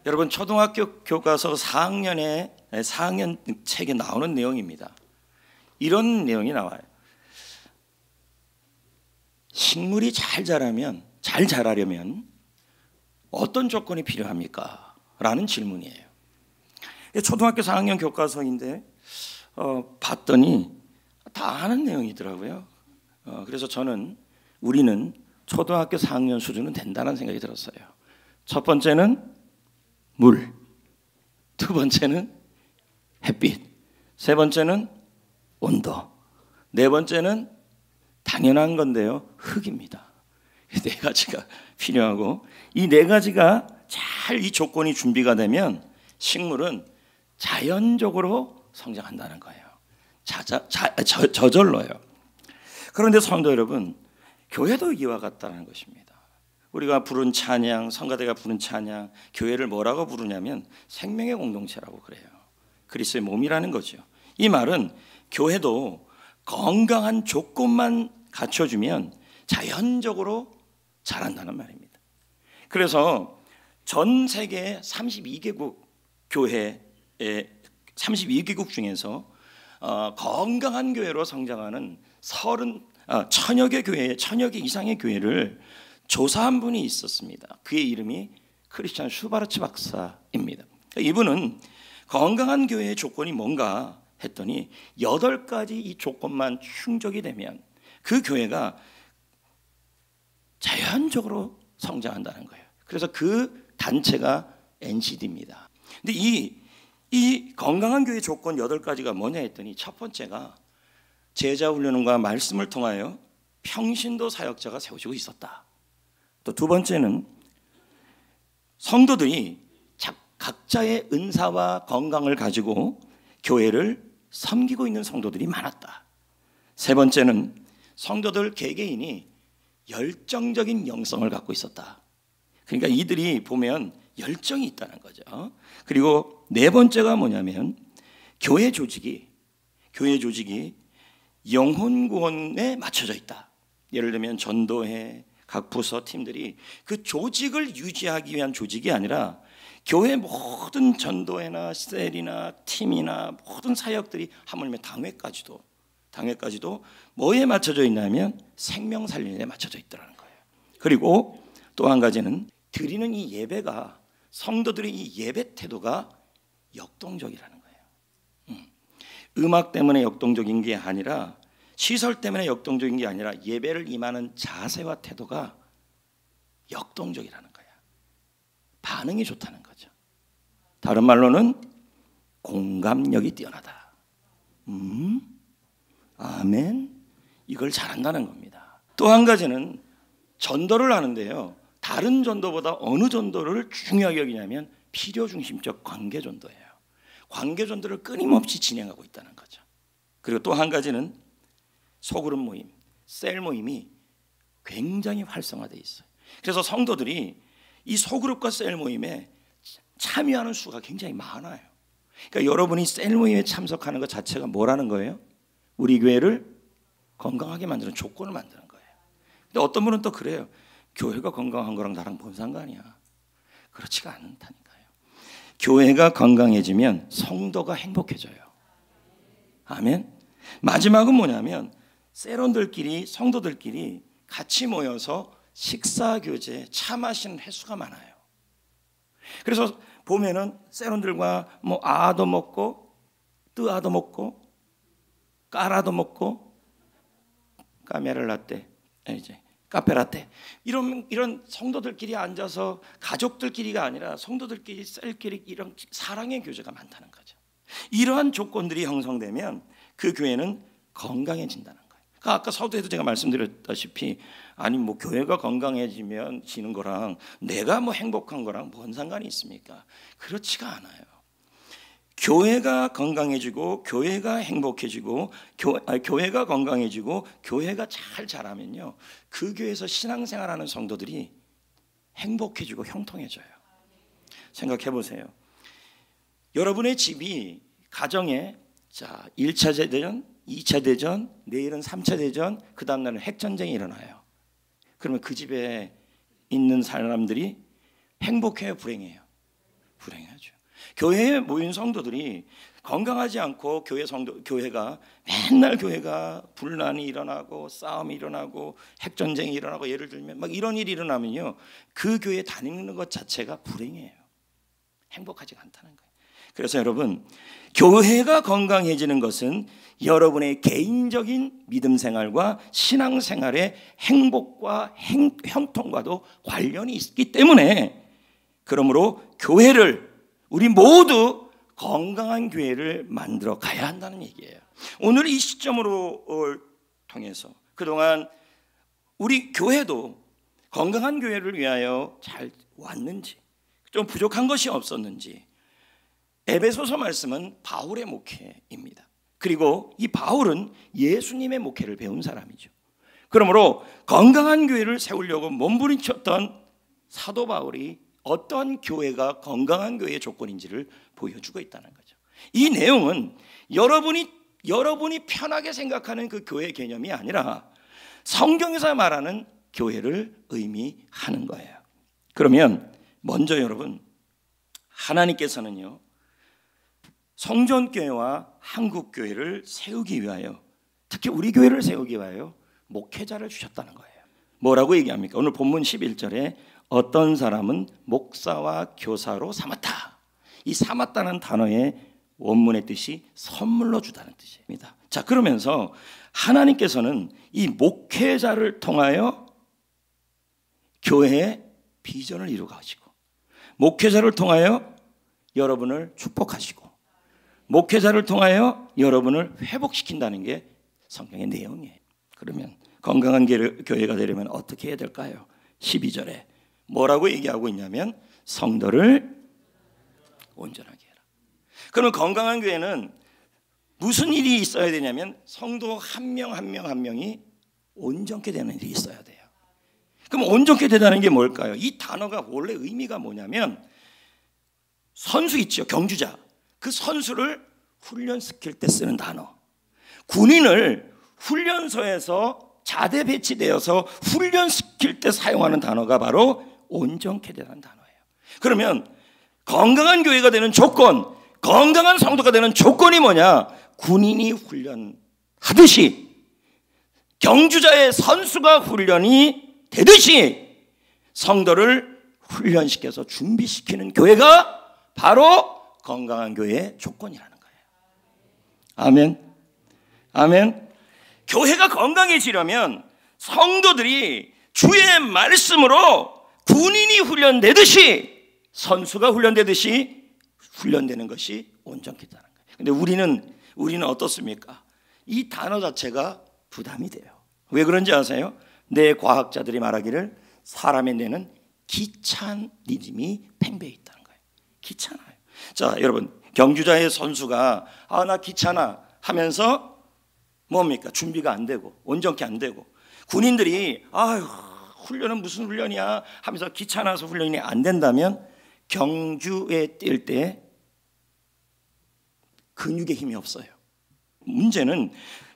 여러분 초등학교 교과서 4학년 책에 나오는 내용입니다. 이런 내용이 나와요. 식물이 잘 자라려면 어떤 조건이 필요합니까? 라는 질문이에요. 초등학교 4학년 교과서인데 봤더니 다 아는 내용이더라고요. 그래서 우리는 초등학교 4학년 수준은 된다는 생각이 들었어요. 첫 번째는 물, 두 번째는 햇빛, 세 번째는 온도, 네 번째는 당연한 건데요, 흙입니다. 네 가지가 필요하고 이 네 가지가 잘 이 조건이 준비가 되면 식물은 자연적으로 성장한다는 거예요. 저절로요. 그런데 성도 여러분, 교회도 이와 같다는 것입니다. 우리가 부른 찬양, 성가대가 부른 찬양, 교회를 뭐라고 부르냐면 생명의 공동체라고 그래요. 그리스도의 몸이라는 거죠. 이 말은 교회도 건강한 조건만 갖춰주면 자연적으로 자란다는 말입니다. 그래서 전 세계 32개국 교회의 32개국 중에서 건강한 교회로 성장하는 1000여 개 교회, 1000여 개 이상의 교회를 조사한 분이 있었습니다. 그의 이름이 크리스찬 슈바르츠 박사입니다. 이분은 건강한 교회의 조건이 뭔가 했더니 8가지 이 조건만 충족이 되면 그 교회가 자연적으로 성장한다는 거예요. 그래서 그 단체가 NCD입니다. 근데 이 건강한 교회 조건 8가지가 뭐냐 했더니 첫 번째가 제자 훈련과 말씀을 통하여 평신도 사역자가 세워지고 있었다. 또 두 번째는 성도들이 각자의 은사와 건강을 가지고 교회를 섬기고 있는 성도들이 많았다. 세 번째는 성도들 개개인이 열정적인 영성을 갖고 있었다. 그러니까 이들이 보면 열정이 있다는 거죠. 그리고 네 번째가 뭐냐면 교회 조직이 영혼 구원에 맞춰져 있다. 예를 들면 전도회, 각 부서 팀들이 그 조직을 유지하기 위한 조직이 아니라 교회 모든 전도회나 셀이나 팀이나 모든 사역들이 하물며 당회까지도 뭐에 맞춰져 있냐면 생명 살리는 데 맞춰져 있더라는 거예요. 그리고 또 한 가지는 드리는 이 예배가 성도들의 이 예배 태도가 역동적이라는 거예요. 음악 때문에 역동적인 게 아니라 시설 때문에 역동적인 게 아니라 예배를 임하는 자세와 태도가 역동적이라는 거야. 반응이 좋다는 거죠. 다른 말로는 공감력이 뛰어나다. 아멘. 이걸 잘한다는 겁니다. 또 한 가지는 전도를 하는데요. 다른 전도보다 어느 전도를 중요하게 여기냐면 필요중심적 관계전도예요. 관계전도를 끊임없이 진행하고 있다는 거죠. 그리고 또 한 가지는 소그룹 모임, 셀 모임이 굉장히 활성화되어 있어요. 그래서 성도들이 이 소그룹과 셀 모임에 참여하는 수가 굉장히 많아요. 그러니까 여러분이 셀 모임에 참석하는 것 자체가 뭐라는 거예요? 우리 교회를 건강하게 만드는 조건을 만드는 거예요. 근데 어떤 분은 또 그래요. 교회가 건강한 거랑 나랑 뭔 상관이야. 그렇지가 않다니까요. 교회가 건강해지면 성도가 행복해져요. 아멘. 마지막은 뭐냐면 셀원들끼리, 성도들끼리 같이 모여서 식사 교제, 차 마시는 횟수가 많아요. 그래서 보면은 셀원들과 뭐 아도 먹고 뜨아도 먹고 까라도 먹고 까메랄라떼 이제 카페라떼 이런 성도들끼리 앉아서 가족들끼리가 아니라 성도들끼리 셀끼리 이런 사랑의 교제가 많다는 거죠. 이러한 조건들이 형성되면 그 교회는 건강해진다는 거예요. 그러니까 아까 서두에도 제가 말씀드렸다시피 아니 뭐 교회가 건강해지면 지는 거랑 내가 뭐 행복한 거랑 뭔 상관이 있습니까? 그렇지가 않아요. 교회가 건강해지고 교회가 행복해지고 교회가 건강해지고 교회가 잘 자라면요 그 교회에서 신앙생활하는 성도들이 행복해지고 형통해져요. 생각해 보세요. 여러분의 집이 가정에 1차 대전, 2차 대전, 내일은 3차 대전, 그 다음 날은 핵전쟁이 일어나요. 그러면 그 집에 있는 사람들이 행복해요, 불행해요? 불행하죠. 교회에 모인 성도들이 건강하지 않고 교회가 맨날 교회가 분란이 일어나고 싸움이 일어나고 핵전쟁이 일어나고, 예를 들면 막 이런 일이 일어나면요, 그 교회 다니는 것 자체가 불행해요. 행복하지 않다는 거예요. 그래서 여러분, 교회가 건강해지는 것은 여러분의 개인적인 믿음 생활과 신앙 생활의 행복과 형통과도 관련이 있기 때문에, 그러므로 교회를, 우리 모두 건강한 교회를 만들어 가야 한다는 얘기예요. 오늘 이 시점으로 통해서 그동안 우리 교회도 건강한 교회를 위하여 잘 왔는지, 좀 부족한 것이 없었는지. 에베소서 말씀은 바울의 목회입니다. 그리고 이 바울은 예수님의 목회를 배운 사람이죠. 그러므로 건강한 교회를 세우려고 몸부림쳤던 사도 바울이 어떤 교회가 건강한 교회의 조건인지를 보여주고 있다는 거죠. 이 내용은 여러분이 편하게 생각하는 그 교회 개념이 아니라 성경에서 말하는 교회를 의미하는 거예요. 그러면 먼저 여러분, 하나님께서는요, 성전교회와 한국교회를 세우기 위하여, 특히 우리 교회를 세우기 위하여 목회자를 주셨다는 거예요. 뭐라고 얘기합니까? 오늘 본문 11절에 어떤 사람은 목사와 교사로 삼았다. 이 삼았다는 단어의 원문의 뜻이 선물로 주다는 뜻입니다. 자, 그러면서 하나님께서는 이 목회자를 통하여 교회의 비전을 이루가시고, 목회자를 통하여 여러분을 축복하시고, 목회자를 통하여 여러분을 회복시킨다는 게 성경의 내용이에요. 그러면 건강한 교회가 되려면 어떻게 해야 될까요? 12절에 뭐라고 얘기하고 있냐면 성도를 온전하게 해라. 그러면 건강한 교회는 무슨 일이 있어야 되냐면 성도 한 명 한 명 한 명이 온전케 되는 일이 있어야 돼요. 그럼 온전케 되다는 게 뭘까요? 이 단어가 원래 의미가 뭐냐면, 선수 있죠, 경주자. 그 선수를 훈련시킬 때 쓰는 단어. 군인을 훈련소에서 자대 배치되어서 훈련시킬 때 사용하는 단어가 바로 온전케 되는 단어예요. 그러면 건강한 교회가 되는 조건, 건강한 성도가 되는 조건이 뭐냐? 군인이 훈련하듯이, 경주자의 선수가 훈련이 되듯이 성도를 훈련시켜서 준비시키는 교회가 바로 건강한 교회의 조건이라는 거예요. 아멘. 아멘. 교회가 건강해지려면 성도들이 주의 말씀으로 군인이 훈련되듯이, 선수가 훈련되듯이 훈련되는 것이 온전케다는 거예요. 근데 우리는 어떻습니까? 이 단어 자체가 부담이 돼요. 왜 그런지 아세요? 내 과학자들이 말하기를 사람의 뇌는 귀차니즘이 팽배해 있다는 거예요. 귀찮아요. 자, 여러분, 경주자의 선수가 나 귀찮아 하면서 뭡니까? 준비가 안 되고 온전케 안 되고, 군인들이 훈련은 무슨 훈련이야 하면서 귀찮아서 훈련이 안 된다면 경주에 뛸 때 근육에 힘이 없어요. 문제는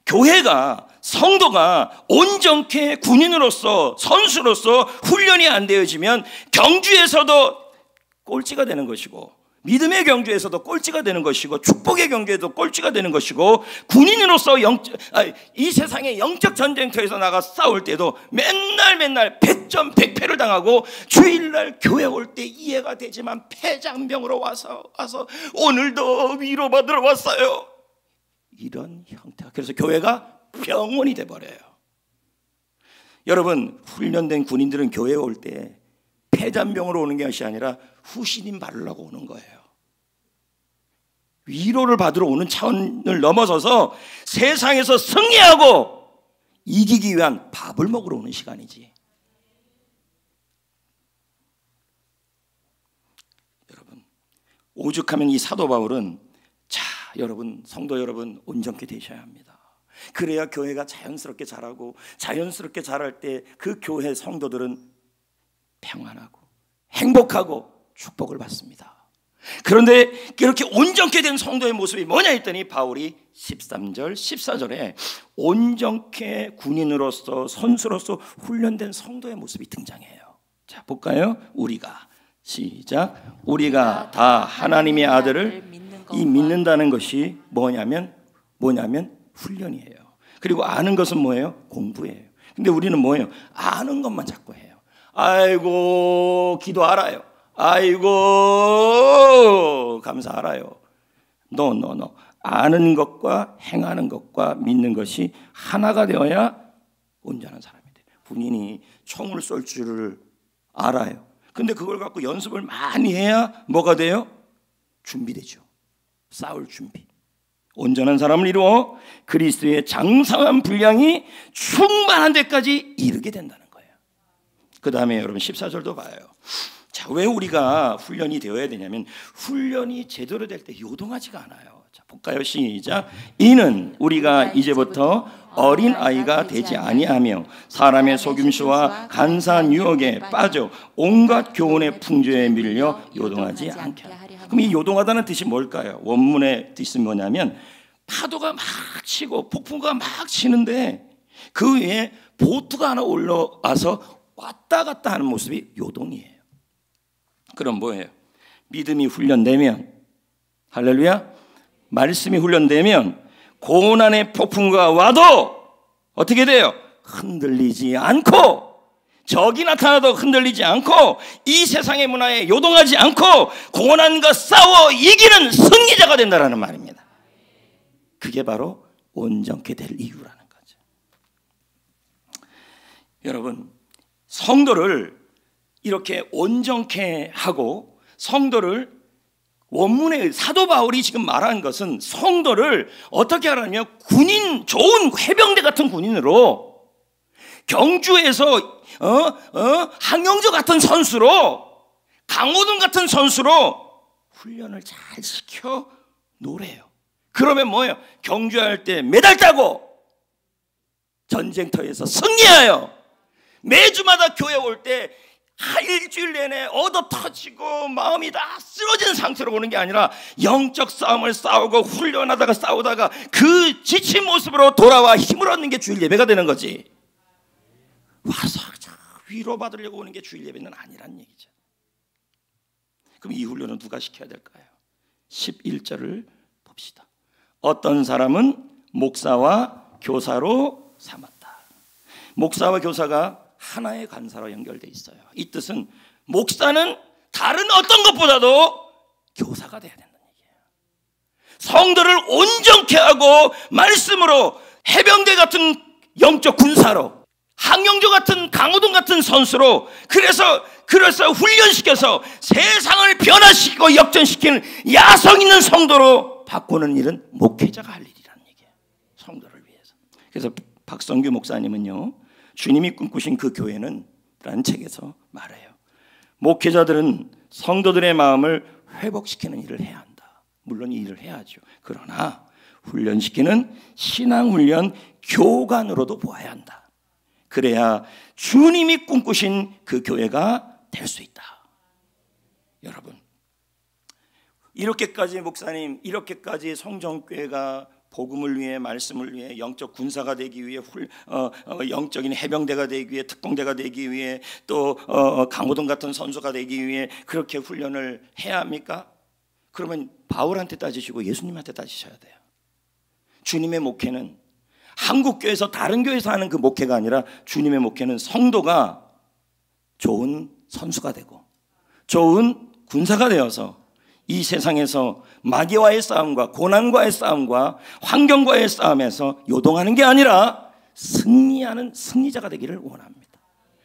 교회가, 성도가 온전케 군인으로서, 선수로서 훈련이 안 되어지면 경주에서도 꼴찌가 되는 것이고, 믿음의 경주에서도 꼴찌가 되는 것이고, 축복의 경주에도 꼴찌가 되는 것이고, 군인으로서 이 세상의 영적 전쟁터에서 나가 싸울 때도 맨날 100점 100패를 당하고, 주일날 교회 올 때 이해가 되지만 폐장병으로 와서 오늘도 위로받으러 왔어요. 이런 형태가, 그래서 교회가 병원이 돼버려요. 여러분, 훈련된 군인들은 교회에 올 때 폐잔병으로 오는 것이 아니라 후신임 바르려고 오는 거예요. 위로를 받으러 오는 차원을 넘어서서 세상에서 승리하고 이기기 위한 밥을 먹으러 오는 시간이지. 여러분, 오죽하면 이 사도 바울은, 자, 여러분, 성도 여러분, 온전케 되셔야 합니다. 그래야 교회가 자연스럽게 자라고, 자연스럽게 자랄 때 그 교회 성도들은 평안하고 행복하고 축복을 받습니다. 그런데 이렇게 온전케 된 성도의 모습이 뭐냐 했더니 바울이 13절 14절에 온전케 군인으로서, 선수로서 훈련된 성도의 모습이 등장해요. 자, 볼까요? 우리가 시작. 우리가 다 하나님의 아들을 믿는다는 것이 뭐냐면 훈련이에요. 그리고 아는 것은 뭐예요? 공부예요. 근데 우리는 뭐예요? 아는 것만 자꾸 해요. 아이고 기도 알아요. 아이고 감사 알아요. No. 아는 것과 행하는 것과 믿는 것이 하나가 되어야 온전한 사람이 돼요. 본인이 총을 쏠 줄을 알아요. 근데 그걸 갖고 연습을 많이 해야 뭐가 돼요? 준비되죠. 싸울 준비. 온전한 사람을 이루어 그리스도의 장성한 분량이 충만한 데까지 이르게 된다는 거예요. 그 다음에 여러분 14절도 봐요. 자, 왜 우리가 훈련이 되어야 되냐면 훈련이 제대로 될 때 요동하지가 않아요. 자, 볼까요? 시작. 이는 우리가 이제부터 어린 아이가 되지 아니하며 사람의 속임수와 간사한 유혹에 빠져 온갖 교훈의 풍조에 밀려 요동하지 않게 하라. 그럼 이 요동하다는 뜻이 뭘까요? 원문의 뜻이 뭐냐면 파도가 막 치고 폭풍과 막 치는데 그 위에 보트가 하나 올라와서 왔다 갔다 하는 모습이 요동이에요. 그럼 뭐예요? 믿음이 훈련되면, 할렐루야, 말씀이 훈련되면 고난의 폭풍과 와도 어떻게 돼요? 흔들리지 않고, 적이 나타나도 흔들리지 않고, 이 세상의 문화에 요동하지 않고 고난과 싸워 이기는 승리자가 된다는 말입니다. 그게 바로 온전케 될 이유라는 거죠. 여러분, 성도를 이렇게 온전케 하고, 성도를, 원문의 사도 바울이 지금 말하는 것은 성도를 어떻게 하라면 군인, 좋은 해병대 같은 군인으로, 경주에서 항영조 같은 선수로, 강호동 같은 선수로 훈련을 잘 시켜 놓으래요. 그러면 뭐예요? 경주할 때 메달 따고 전쟁터에서 승리하여 매주마다 교회 올 때 일주일 내내 얻어 터지고 마음이 다 쓰러진 상태로 오는 게 아니라 영적 싸움을 싸우고 훈련하다가 싸우다가 그 지친 모습으로 돌아와 힘을 얻는 게 주일 예배가 되는 거지. 와서 위로받으려고 오는 게 주일 예배는 아니란 얘기죠. 그럼 이 훈련은 누가 시켜야 될까요? 11절을 봅시다. 어떤 사람은 목사와 교사로 삼았다. 목사와 교사가 하나의 간사로 연결되어 있어요. 이 뜻은 목사는 다른 어떤 것보다도 교사가 돼야 된다는 얘기예요. 성도를 온전케 하고 말씀으로, 해병대 같은 영적 군사로, 항영조 같은 강호동 같은 선수로, 그래서 훈련시켜서 세상을 변화시키고 역전시키는 야성 있는 성도로 바꾸는 일은 목회자가 할 일이라는 얘기예요. 성도를 위해서. 그래서 박성규 목사님은요, 주님이 꿈꾸신 그 교회는 라는 책에서 말해요. 목회자들은 성도들의 마음을 회복시키는 일을 해야 한다. 물론 이 일을 해야죠. 그러나 훈련시키는 신앙훈련 교관으로도 보아야 한다. 그래야 주님이 꿈꾸신 그 교회가 될 수 있다. 여러분, 이렇게까지 목사님, 이렇게까지 성정교회가 복음을 위해, 말씀을 위해, 영적 군사가 되기 위해, 영적인 해병대가 되기 위해, 특공대가 되기 위해, 또 강호동 같은 선수가 되기 위해 그렇게 훈련을 해야 합니까? 그러면 바울한테 따지시고 예수님한테 따지셔야 돼요. 주님의 목회는 한국교회에서 다른 교회에서 하는 그 목회가 아니라 주님의 목회는 성도가 좋은 선수가 되고 좋은 군사가 되어서 이 세상에서 마귀와의 싸움과 고난과의 싸움과 환경과의 싸움에서 요동하는 게 아니라 승리하는 승리자가 되기를 원합니다.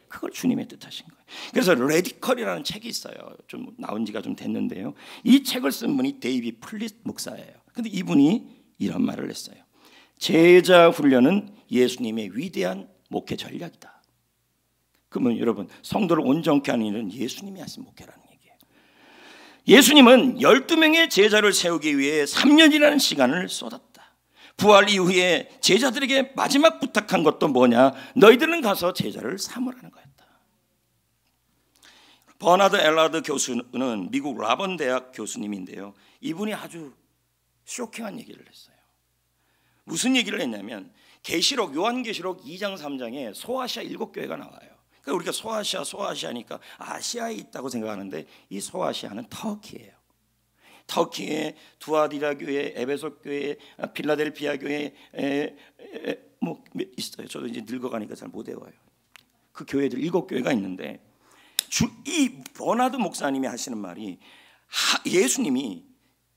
그걸 주님의 뜻하신 거예요. 그래서 레디컬이라는 책이 있어요. 좀 나온 지가 좀 됐는데요. 이 책을 쓴 분이 데이비 플릿 목사예요. 근데 이분이 이런 말을 했어요. 제자 훈련은 예수님의 위대한 목회 전략이다. 그러면 여러분, 성도를 온전케 하는 일은 예수님이 하신 목회라는 얘기예요. 예수님은 12명의 제자를 세우기 위해 3년이라는 시간을 쏟았다. 부활 이후에 제자들에게 마지막 부탁한 것도 뭐냐? 너희들은 가서 제자를 삼으라는 거였다. 버나드 엘라드 교수는 미국 라번 대학 교수님인데요. 이분이 아주 쇼킹한 얘기를 했어요. 무슨 얘기를 했냐면 계시록, 요한계시록 2장 3장에 소아시아 7교회가 나와요. 우리가 소아시아니까 아시아에 있다고 생각하는데 이 소아시아는 터키예요. 터키의 두아디라 교회, 에베소 교회, 필라델피아 교회 뭐 있어요. 저도 이제 늙어가니까 잘 못 외워요. 그 교회들 7교회가 있는데 이 버나드 목사님이 하시는 말이 예수님이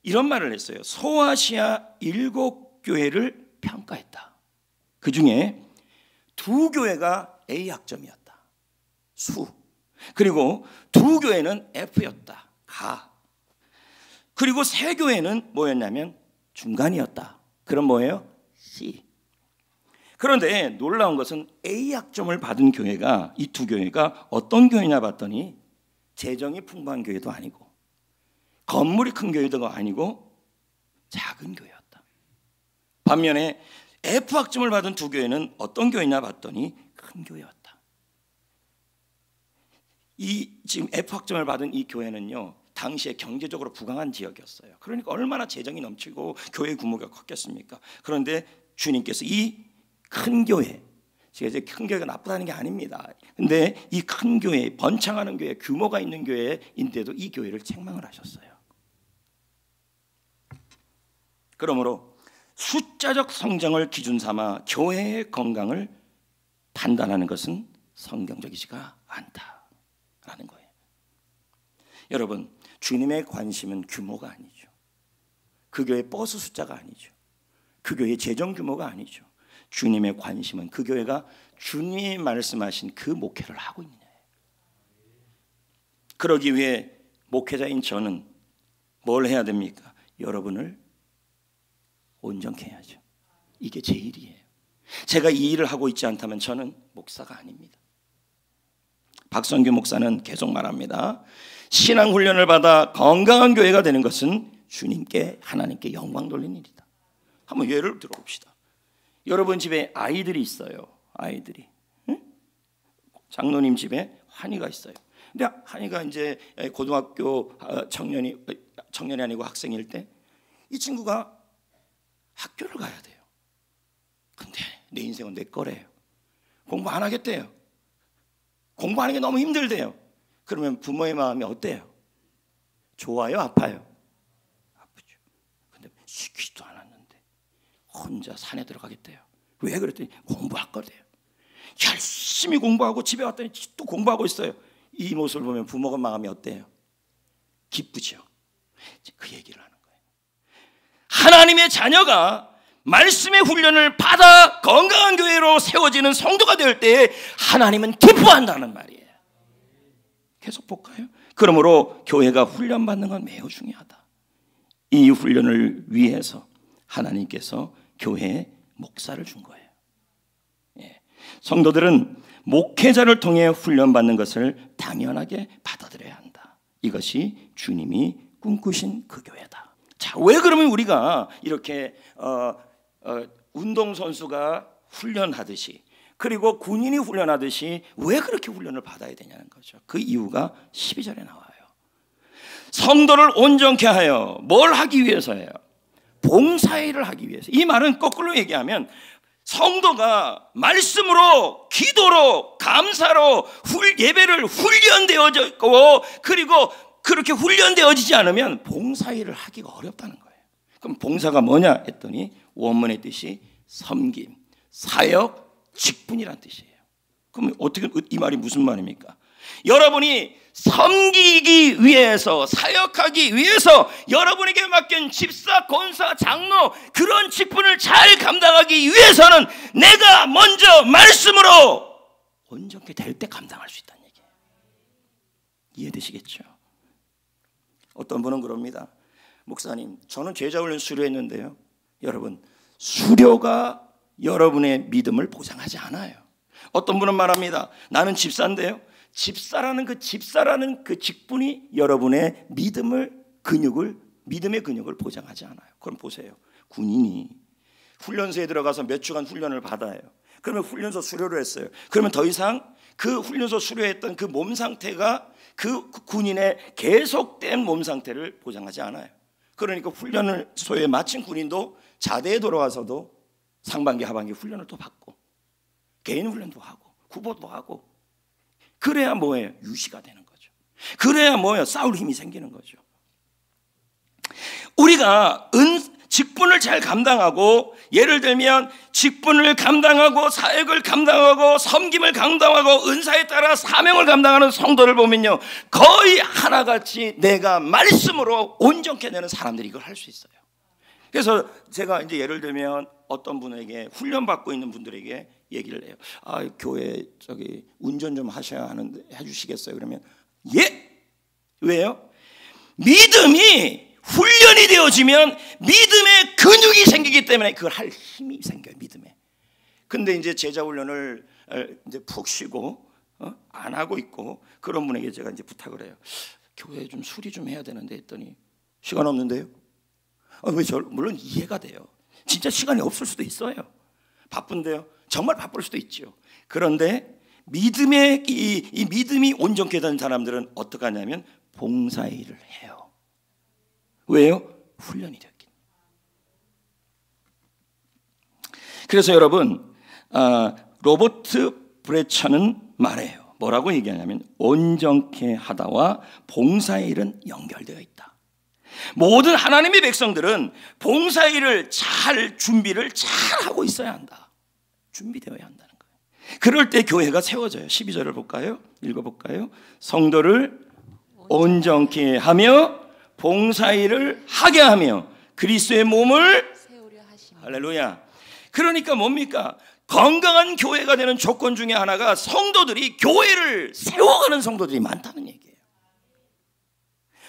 이런 말을 했어요. 소아시아 7교회를 평가했다. 그 중에 2교회가 A 학점이었다. 수. 그리고 2교회는 F였다. 가. 그리고 3교회는 뭐였냐면 중간이었다. 그럼 뭐예요? C. 그런데 놀라운 것은 A 학점을 받은 교회가 이 2교회가 어떤 교회냐 봤더니 재정이 풍부한 교회도 아니고 건물이 큰 교회도 아니고 작은 교회였다. 반면에 F 학점을 받은 2교회는 어떤 교회냐 봤더니 큰 교회였다. 이 지금 F 학점을 받은 이 교회는요, 당시에 경제적으로 부강한 지역이었어요. 그러니까 얼마나 재정이 넘치고 교회 규모가 컸겠습니까? 그런데 주님께서 이 큰 교회, 제가 이제 큰 교회가 나쁘다는 게 아닙니다. 근데 이 큰 교회, 번창하는 교회, 규모가 있는 교회인데도 이 교회를 책망을 하셨어요. 그러므로 숫자적 성장을 기준 삼아 교회의 건강을 판단하는 것은 성경적이지가 않다라는 거예요. 여러분, 주님의 관심은 규모가 아니죠. 그 교회 버스 숫자가 아니죠. 그 교회의 재정 규모가 아니죠. 주님의 관심은 그 교회가 주님이 말씀하신 그 목회를 하고 있느냐예요. 그러기 위해 목회자인 저는 뭘 해야 됩니까? 여러분을 온전케 해야죠. 이게 제 일이에요. 제가 이 일을 하고 있지 않다면 저는 목사가 아닙니다. 박성규 목사는 계속 말합니다. 신앙 훈련을 받아 건강한 교회가 되는 것은 주님께, 하나님께 영광 돌리는 일이다. 한번 예를 들어봅시다. 여러분 집에 아이들이 있어요. 아이들이, 응? 장로님 집에 한이가 있어요. 근데 한이가 이제 고등학교 청년이 아니고 학생일 때 이 친구가 학교를 가야 돼요. 근데 내 인생은 내 거래요. 공부 안 하겠대요. 공부하는 게 너무 힘들대요. 그러면 부모의 마음이 어때요? 좋아요? 아파요? 아프죠. 근데 시키지도 않았는데 혼자 산에 들어가겠대요. 왜 그랬더니 공부할 거래요. 열심히 공부하고 집에 왔더니 또 공부하고 있어요. 이 모습을 보면 부모가 마음이 어때요? 기쁘죠. 그 얘기를 하는 거예요. 하나님의 자녀가 말씀의 훈련을 받아 건강한 교회로 세워지는 성도가 될 때 하나님은 기뻐한다는 말이에요. 계속 볼까요? 그러므로 교회가 훈련받는 건 매우 중요하다. 이 훈련을 위해서 하나님께서 교회에 목사를 준 거예요. 성도들은 목회자를 통해 훈련받는 것을 당연하게 받아들여야 한다. 이것이 주님이 꿈꾸신 그 교회다. 자, 왜 그러면 우리가 이렇게 운동선수가 훈련하듯이, 그리고 군인이 훈련하듯이 왜 그렇게 훈련을 받아야 되냐는 거죠. 그 이유가 12절에 나와요. 성도를 온전케 하여 뭘 하기 위해서예요? 봉사일을 하기 위해서. 이 말은 거꾸로 얘기하면 성도가 말씀으로, 기도로, 감사로 예배를 훈련되어졌고, 그리고 그렇게 훈련되어지지 않으면 봉사일을 하기가 어렵다는 거예요. 그럼 봉사가 뭐냐 했더니 원문의 뜻이 섬김, 사역, 직분이란 뜻이에요. 그럼 어떻게, 이 말이 무슨 말입니까? 여러분이 섬기기 위해서, 사역하기 위해서 여러분에게 맡긴 집사, 권사, 장로, 그런 직분을 잘 감당하기 위해서는 내가 먼저 말씀으로 온전케 될 때 감당할 수 있다는 얘기예요. 이해되시겠죠? 어떤 분은 그럽니다. 목사님, 저는 제자훈련 수료했는데요, 여러분, 수료가 여러분의 믿음을 보장하지 않아요. 어떤 분은 말합니다. 나는 집사인데요, 집사라는 그 직분이 여러분의 믿음의 근육을 보장하지 않아요. 그럼 보세요. 군인이 훈련소에 들어가서 몇 주간 훈련을 받아요. 그러면 훈련소 수료를 했어요. 그러면 더 이상 그 훈련소 수료했던 그 몸 상태가 그 군인의 계속된 몸 상태를 보장하지 않아요. 그러니까 훈련소에 마친 군인도 자대에 돌아와서도 상반기, 하반기 훈련을 또 받고, 개인 훈련도 하고, 구보도 하고, 그래야 뭐예요? 유시가 되는 거죠. 그래야 뭐예요? 싸울 힘이 생기는 거죠. 우리가 직분을 잘 감당하고, 예를 들면 직분을 감당하고 사역을 감당하고 섬김을 감당하고 은사에 따라 사명을 감당하는 성도를 보면요, 거의 하나같이 내가 말씀으로 온전케 되는 사람들이 이걸 할 수 있어요. 그래서 제가 이제 예를 들면 어떤 분에게 훈련받고 있는 분들에게 얘기를 해요. 교회 운전 좀 하셔야 하는데 해주시겠어요? 그러면 예? 왜요? 믿음이 훈련이 되어지면 믿음의 근육이 생기기 때문에 그걸 할 힘이 생겨요. 믿음에. 근데 이제 제자 훈련을 이제 푹 쉬고 안 하고 있고 그런 분에게 제가 이제 부탁을 해요. 교회 좀 수리 좀 해야 되는데 했더니 시간 없는데요? 물론 이해가 돼요. 진짜 시간이 없을 수도 있어요. 바쁜데요. 정말 바쁠 수도 있죠. 그런데 믿음의 이 믿음이 온전케 된 사람들은 어떻게 하냐면 봉사일을 해요. 왜요? 훈련이 됐기. 그래서 여러분, 로버트 브레처는 말해요. 뭐라고 얘기하냐면 온전케 하다와 봉사일은 연결되어 있다. 모든 하나님의 백성들은 봉사일을 준비를 잘 하고 있어야 한다. 준비되어야 한다는 거예요. 그럴 때 교회가 세워져요. 12절을 볼까요? 읽어볼까요? 성도를 온전케 하며 봉사일을 하게 하며 그리스도의 몸을 세우려 하십니다. 할렐루야. 그러니까 뭡니까? 건강한 교회가 되는 조건 중에 하나가 성도들이 교회를 세워가는 성도들이 많다는 얘기예요.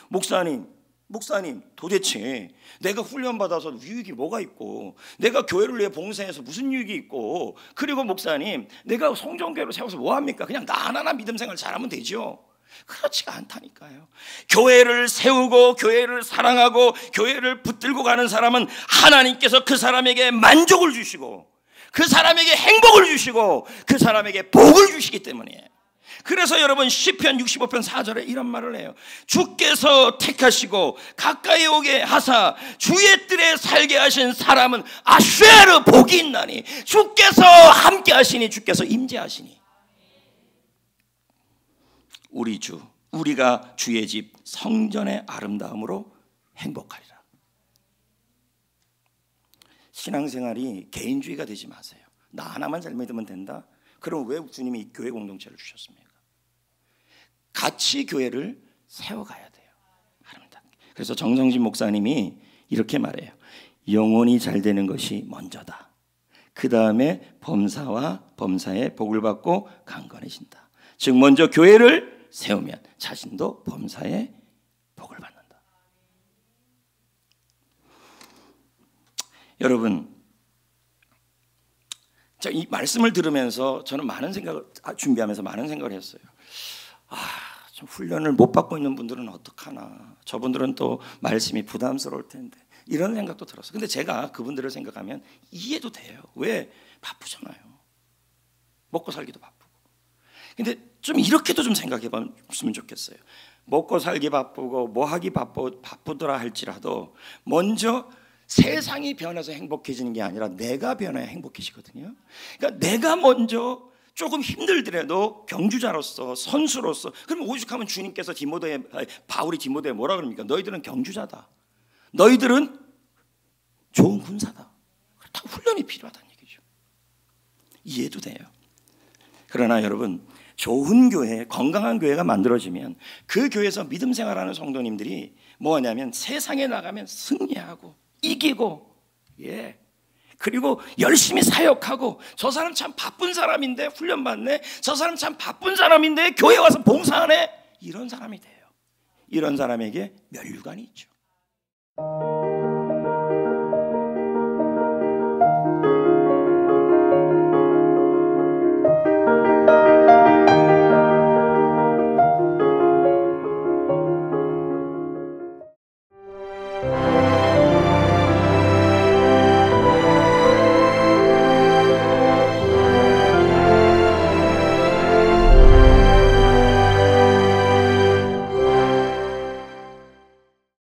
목사님 도대체 내가 훈련받아서 유익이 뭐가 있고, 내가 교회를 위해 봉사해서 무슨 유익이 있고, 그리고 목사님 내가 성전교회를 세워서 뭐합니까? 그냥 나 하나 믿음 생활 잘하면 되죠. 그렇지가 않다니까요. 교회를 세우고 교회를 사랑하고 교회를 붙들고 가는 사람은 하나님께서 그 사람에게 만족을 주시고 그 사람에게 행복을 주시고 그 사람에게 복을 주시기 때문이에요. 그래서 여러분 시편 65편 4절에 이런 말을 해요. 주께서 택하시고 가까이 오게 하사 주의 뜰에 살게 하신 사람은 아쉐르 복이 있나니, 주께서 함께 하시니 주께서 임재하시니. 우리가 주의 집 성전의 아름다움으로 행복하리라. 신앙생활이 개인주의가 되지 마세요. 나 하나만 잘 믿으면 된다? 그럼 왜 주님이 교회 공동체를 주셨습니까? 같이 교회를 세워가야 돼요. 아름답게. 그래서 정성진 목사님이 이렇게 말해요. 영혼이 잘 되는 것이 먼저다. 그 다음에 범사와 범사의 복을 받고 강건해진다. 즉 먼저 교회를 세우면 자신도 범사의 복을 받는다. 여러분, 이 말씀을 들으면서 저는 준비하면서 많은 생각을 했어요. 좀 훈련을 못 받고 있는 분들은 어떡하나, 저분들은 또 말씀이 부담스러울 텐데, 이런 생각도 들었어요. 근데 제가 그분들을 생각하면 이해도 돼요. 왜? 바쁘잖아요. 먹고 살기도 바쁘고. 근데 좀 이렇게도 좀 생각해 봤으면 좋겠어요. 먹고 살기 바쁘고 뭐 하기 바쁘더라 할지라도 먼저 세상이 변해서 행복해지는 게 아니라 내가 변해야 행복해지거든요. 그러니까 내가 먼저 조금 힘들더라도 경주자로서, 선수로서, 그러면 오죽하면 주님께서 바울이 디모데에 뭐라 그럽니까? 너희들은 경주자다. 너희들은 좋은 군사다. 다 훈련이 필요하다는 얘기죠. 이해도 돼요. 그러나 여러분, 좋은 교회, 건강한 교회가 만들어지면 그 교회에서 믿음 생활하는 성도님들이 뭐냐면 세상에 나가면 승리하고 이기고, 그리고 열심히 사역하고, 저 사람 참 바쁜 사람인데 훈련받네, 저 사람 참 바쁜 사람인데 교회 와서 봉사하네, 이런 사람이 돼요. 이런 사람에게 면류관이 있죠.